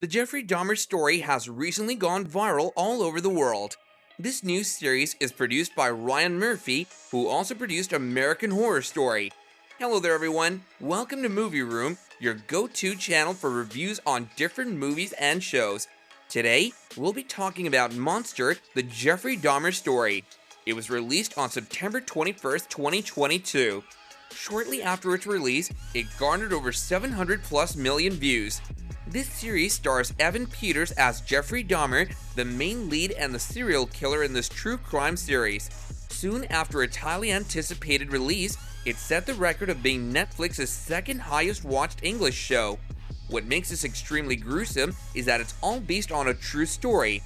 The Jeffrey Dahmer story has recently gone viral all over the world. This new series is produced by Ryan Murphy, who also produced American Horror Story. Hello there everyone, welcome to Movie Room, your go-to channel for reviews on different movies and shows. Today, we'll be talking about Monster, the Jeffrey Dahmer story. It was released on September 21st, 2022. Shortly after its release, it garnered over 700 plus million views. This series stars Evan Peters as Jeffrey Dahmer, the main lead and the serial killer in this true crime series. Soon after its highly anticipated release, it set the record of being Netflix's second highest watched English show. What makes this extremely gruesome is that it's all based on a true story.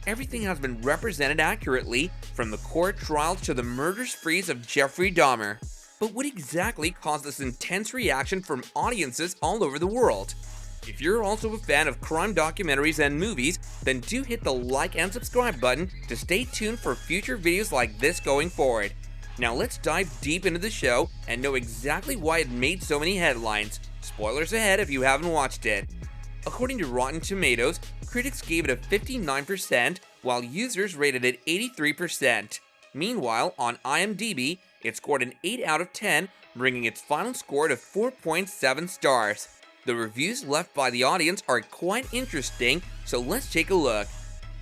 Everything has been represented accurately, from the court trials to the murder sprees of Jeffrey Dahmer. But what exactly caused this intense reaction from audiences all over the world? If you're also a fan of crime documentaries and movies, then do hit the like and subscribe button to stay tuned for future videos like this going forward. Now let's dive deep into the show and know exactly why it made so many headlines. Spoilers ahead if you haven't watched it. According to Rotten Tomatoes, critics gave it a 59%, while users rated it 83%. Meanwhile, on IMDb, it scored an 8 out of 10, bringing its final score to 4.7 stars. The reviews left by the audience are quite interesting, so let's take a look.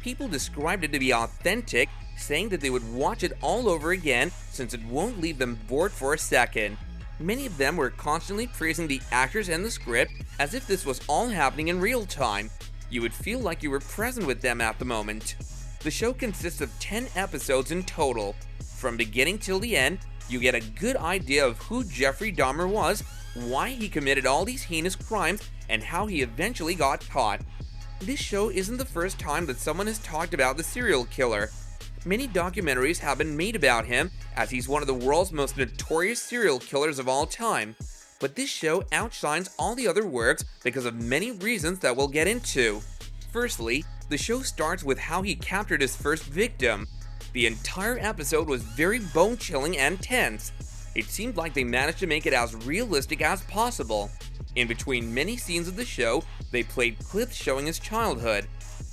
People described it to be authentic, saying that they would watch it all over again since it won't leave them bored for a second. Many of them were constantly praising the actors and the script as if this was all happening in real time. You would feel like you were present with them at the moment. The show consists of 10 episodes in total. From beginning till the end, you get a good idea of who Jeffrey Dahmer was, why he committed all these heinous crimes, and how he eventually got caught. This show isn't the first time that someone has talked about the serial killer. Many documentaries have been made about him, as he's one of the world's most notorious serial killers of all time. But this show outshines all the other works because of many reasons that we'll get into. Firstly, the show starts with how he captured his first victim. The entire episode was very bone-chilling and tense. It seemed like they managed to make it as realistic as possible. In between many scenes of the show, they played clips showing his childhood.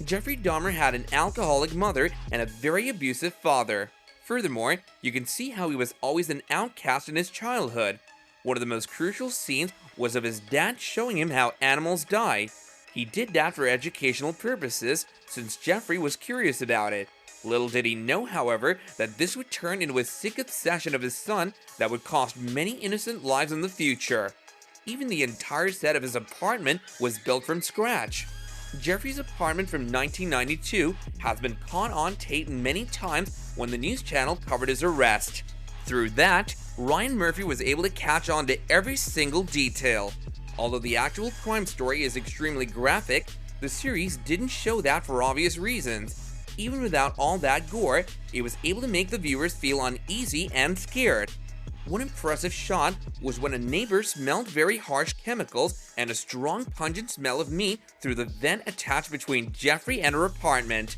Jeffrey Dahmer had an alcoholic mother and a very abusive father. Furthermore, you can see how he was always an outcast in his childhood. One of the most crucial scenes was of his dad showing him how animals die. He did that for educational purposes, since Jeffrey was curious about it. Little did he know, however, that this would turn into a sick obsession of his son that would cost many innocent lives in the future. Even the entire set of his apartment was built from scratch. Jeffrey's apartment from 1992 has been caught on tape many times when the news channel covered his arrest. Through that, Ryan Murphy was able to catch on to every single detail. Although the actual crime story is extremely graphic, the series didn't show that for obvious reasons. Even without all that gore, it was able to make the viewers feel uneasy and scared. One impressive shot was when a neighbor smelled very harsh chemicals and a strong pungent smell of meat through the vent attached between Jeffrey and her apartment.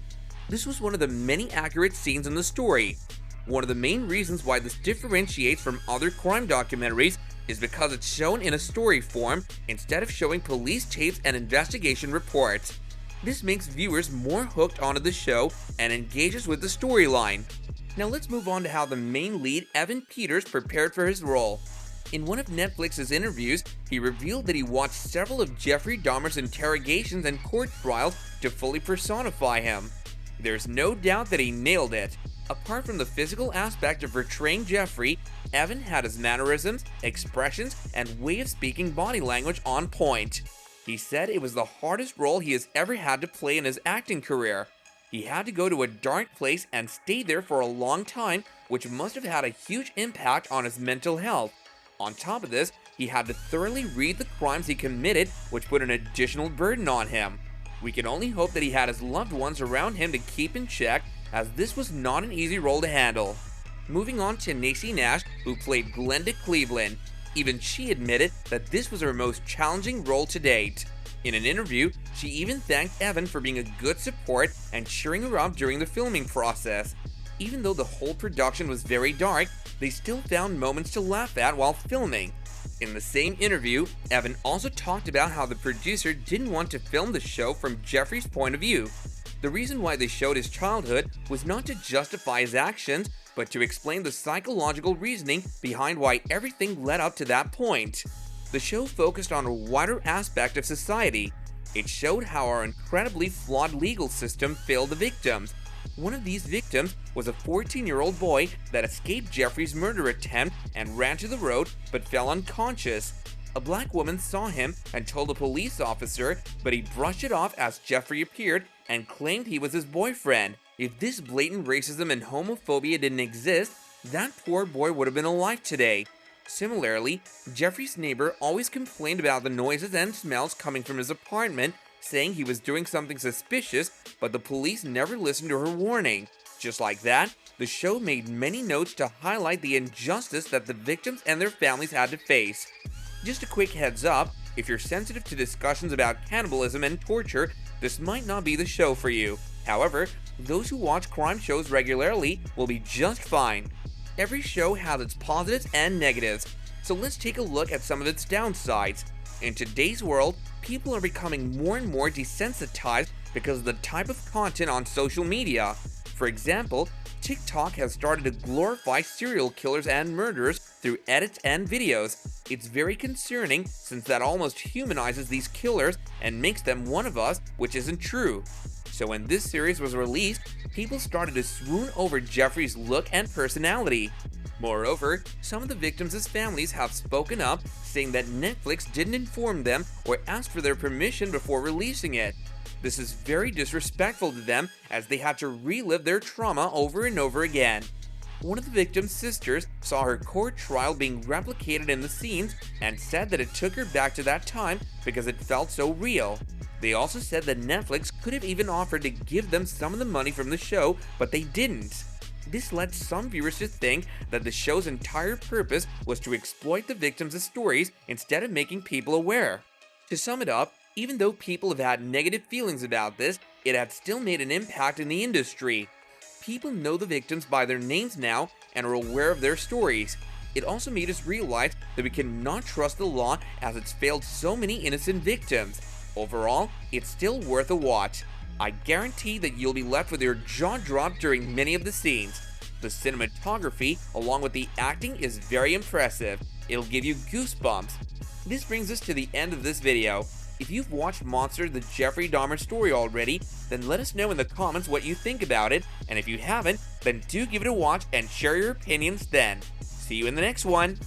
This was one of the many accurate scenes in the story. One of the main reasons why this differentiates from other crime documentaries is because it's shown in a story form instead of showing police tapes and investigation reports. This makes viewers more hooked onto the show and engages with the storyline. Now let's move on to how the main lead, Evan Peters, prepared for his role. In one of Netflix's interviews, he revealed that he watched several of Jeffrey Dahmer's interrogations and court trials to fully personify him. There's no doubt that he nailed it. Apart from the physical aspect of portraying Jeffrey, Evan had his mannerisms, expressions, and way of speaking body language on point. He said it was the hardest role he has ever had to play in his acting career. He had to go to a dark place and stay there for a long time, which must have had a huge impact on his mental health. On top of this, he had to thoroughly read the crimes he committed, which put an additional burden on him. We can only hope that he had his loved ones around him to keep in check, as this was not an easy role to handle. Moving on to Nacy Nash, who played Glenda Cleveland. Even she admitted that this was her most challenging role to date. In an interview, she even thanked Evan for being a good support and cheering her up during the filming process. Even though the whole production was very dark, they still found moments to laugh at while filming. In the same interview, Evan also talked about how the producer didn't want to film the show from Jeffrey's point of view. The reason why they showed his childhood was not to justify his actions, but to explain the psychological reasoning behind why everything led up to that point. The show focused on a wider aspect of society. It showed how our incredibly flawed legal system failed the victims. One of these victims was a 14-year-old boy that escaped Jeffrey's murder attempt and ran to the road but fell unconscious. A black woman saw him and told a police officer, but he brushed it off as Jeffrey appeared and claimed he was his boyfriend. If this blatant racism and homophobia didn't exist, that poor boy would have been alive today. Similarly, Jeffrey's neighbor always complained about the noises and smells coming from his apartment, saying he was doing something suspicious, but the police never listened to her warning. Just like that, the show made many notes to highlight the injustice that the victims and their families had to face. Just a quick heads up, if you're sensitive to discussions about cannibalism and torture, this might not be the show for you. However, those who watch crime shows regularly will be just fine. Every show has its positives and negatives, so let's take a look at some of its downsides. In today's world, people are becoming more and more desensitized because of the type of content on social media. For example, TikTok has started to glorify serial killers and murderers through edits and videos. It's very concerning since that almost humanizes these killers and makes them one of us, which isn't true. So when this series was released, people started to swoon over Jeffrey's look and personality. Moreover, some of the victims' families have spoken up, saying that Netflix didn't inform them or ask for their permission before releasing it. This is very disrespectful to them, as they had to relive their trauma over and over again. One of the victim's sisters saw her court trial being replicated in the scenes and said that it took her back to that time because it felt so real. They also said that Netflix could have even offered to give them some of the money from the show, but they didn't. This led some viewers to think that the show's entire purpose was to exploit the victims' stories instead of making people aware. To sum it up, even though people have had negative feelings about this, it had still made an impact in the industry. People know the victims by their names now and are aware of their stories. It also made us realize that we cannot trust the law as it's failed so many innocent victims. Overall, it's still worth a watch. I guarantee that you'll be left with your jaw dropped during many of the scenes. The cinematography, along with the acting, is very impressive. It'll give you goosebumps. This brings us to the end of this video. If you've watched Monster: The Jeffrey Dahmer Story already, then let us know in the comments what you think about it, and if you haven't, then do give it a watch and share your opinions then. See you in the next one!